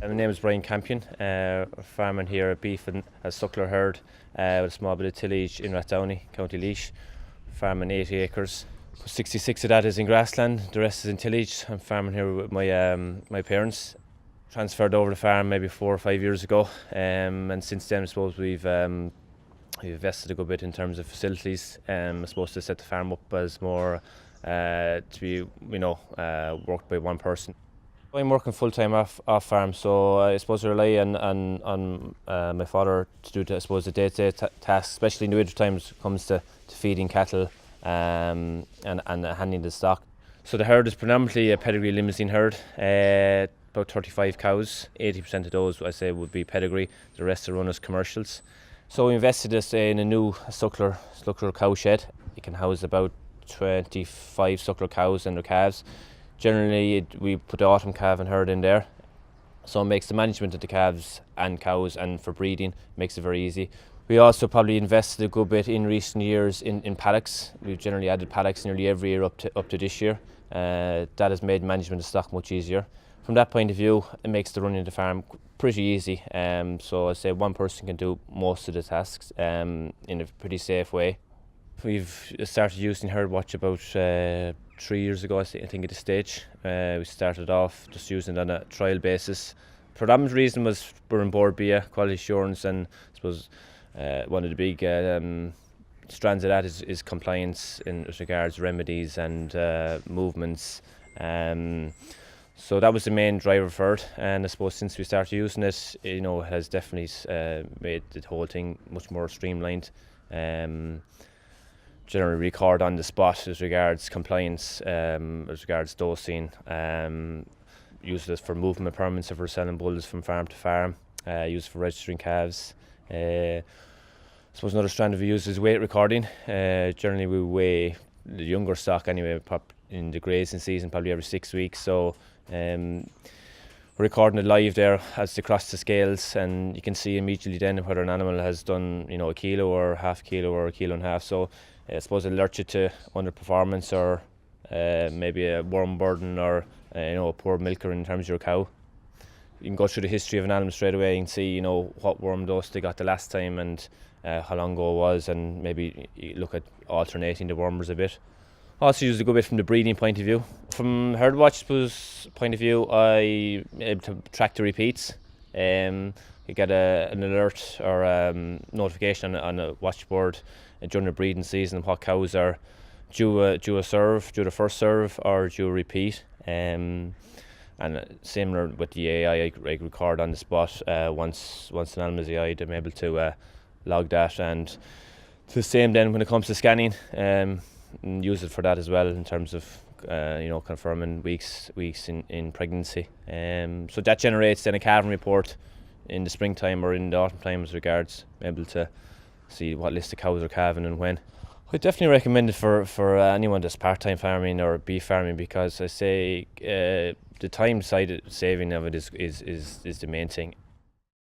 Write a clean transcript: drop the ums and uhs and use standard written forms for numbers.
My name is Brian Campion, farming here at beef and a suckler herd with a small bit of tillage in Rathdowney, County Laois, farming 80 acres. 66 of that is in grassland, the rest is in tillage. I'm farming here with my parents. Transferred over the farm maybe 4 or 5 years ago, and since then I suppose we've invested a good bit in terms of facilities. I suppose to set the farm up as more to be worked by one person. I'm working full-time off farm, so I suppose I rely on my father to do I suppose the day-to-day tasks, especially in the winter times when it comes to feeding cattle and handling the stock. So the herd is predominantly a pedigree Limousin herd, about 35 cows. 80% of those I say would be pedigree, the rest are run as commercials. So we invested this in a new suckler cow shed. It can house about 25 suckler cows and their calves. Generally we put the autumn-calving herd in there, so it makes the management of the calves and cows and for breeding makes it very easy. We also probably invested a good bit in recent years in paddocks. We've generally added paddocks nearly every year up to this year. That has made management of stock much easier. From that point of view, it makes the running of the farm pretty easy. So I say one person can do most of the tasks in a pretty safe way. We've started using Herdwatch about 3 years ago, I think at this stage. We started off just using it on a trial basis. Predominant reason was we're on board BIA, quality assurance, and I suppose one of the big strands of that is compliance in regards to remedies and movements. So that was the main driver for it, and I suppose since we started using it, it has definitely made the whole thing much more streamlined. Generally record on the spot as regards compliance, as regards dosing, use it for movement permits if we're selling bulls from farm to farm, use it for registering calves. I suppose another strand we use is weight recording. Generally we weigh the younger stock anyway in the grazing season probably every 6 weeks, so we're recording it live there as they cross the scales, and you can see immediately then whether an animal has done a kilo or half kilo or a kilo and a half. So I suppose it alerts you to underperformance or maybe a worm burden or a poor milker in terms of your cow. You can go through the history of an animal straight away and see what worm dose they got the last time and how long ago it was, and maybe you look at alternating the wormers a bit. Also use a good bit from the breeding point of view. From Herdwatch's point of view, I able to track the repeats. You get an alert or notification on a watchboard during the breeding season what cows are due a serve, due the first serve or due a repeat. And similar with the AI, I record on the spot once an animal is AI'd, I'm able to log that, and the same then when it comes to scanning, and use it for that as well in terms of confirming weeks in pregnancy. So that generates then a calving report in the springtime or in the autumn time as regards able to see what list of cows are calving and when. I definitely recommend it for anyone that's part-time farming or beef farming, because I say the time side saving of it is the main thing.